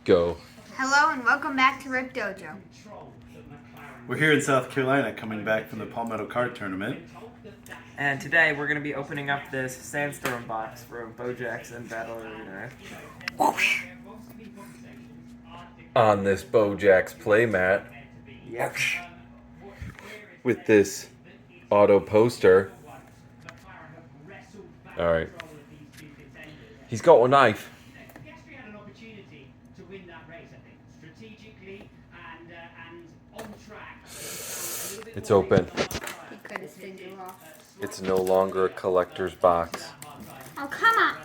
Go. Hello and welcome back to Rip Dojo. We're here in South Carolina coming back from the Palmetto Card Tournament. And today we're going to be opening up this Sandstorm box from Bojack's and Battle Arena. On this Bojack's playmat. Yep. With this auto poster. Alright. He's got a knife. It's open. He cut his finger off. It's no longer a collector's box. Oh, come on!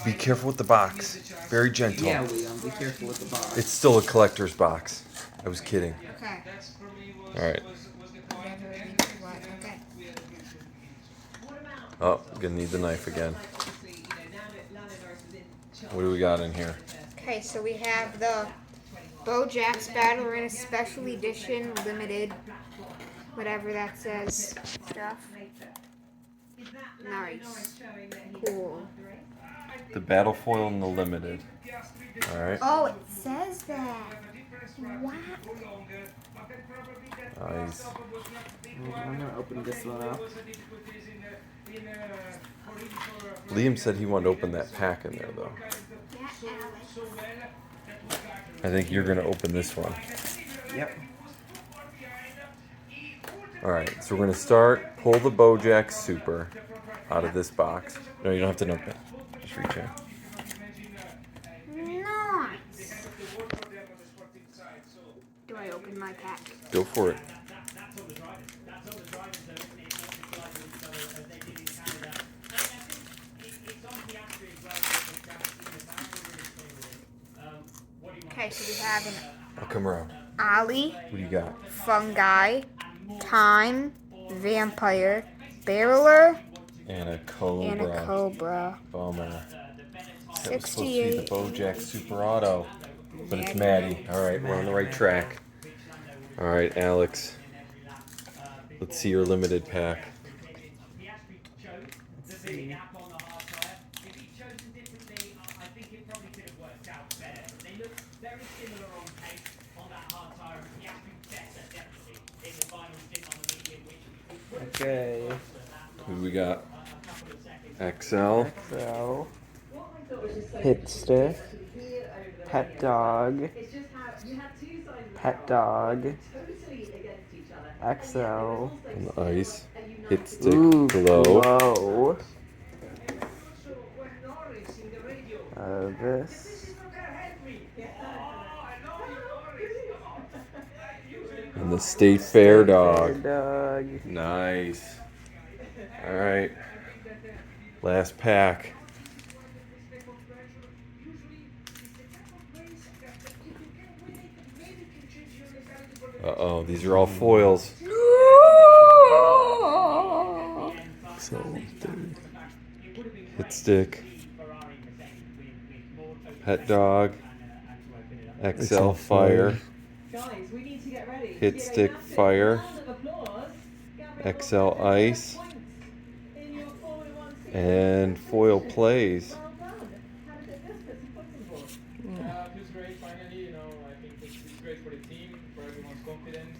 Be careful with the box. Very gentle. Yeah, Liam, be careful with the box. It's still a collector's box. I was kidding. Okay. Alright. Okay. Oh, gonna need the knife again. What do we got in here? Okay, so we have the Bojack's Battle Arena Special Edition Limited, whatever that says, stuff. Nice. Cool. The battle foil and the limited. Alright. Oh, it says that. Wow. Nice. I'm going to open this one up. Liam said he wanted to open that pack in there, though. Yeah, Alex. I think you're going to open this one. Yep. Alright, so we're going to start. Pull the Bojack Super out of this box. No, you don't have to open it. Just reach in. Nice. Do I open my pack? Go for it. Okay, so we have an I'll come around. Ollie, What do you got? Fungi, Time, Vampire, Barreler, And a Cobra. and a Cobra. Bummer. That was supposed to be the 68. Bojack Super Auto. But it's Maddie. Alright, we're on the right track. Alright, Alex. Let's see your limited pack. Let's see. Okay. Who do we got? XL. So, Hit Stick, Pet Dog, Pet Dog, XL, On the ice. Hit stick. Ooh, Glow. Glow. This. And the State Fair dog. Dog. Nice. Alright. Last pack. Uh-oh, these are all foils. So, Hit stick. Pet dog. XL fire. Hit stick fire. XL ice. And foil plays. Feels great finally, I think it's great for the team, for everyone's confidence.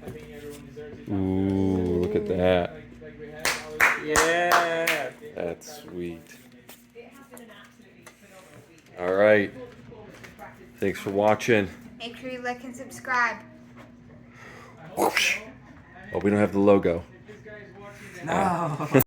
I think everyone deserves it. Ooh, look at that. Like we had, Yeah. That's sweet. Alright. Thanks for watching. Make sure you like and subscribe. Whoosh. Oh, we don't have the logo. No.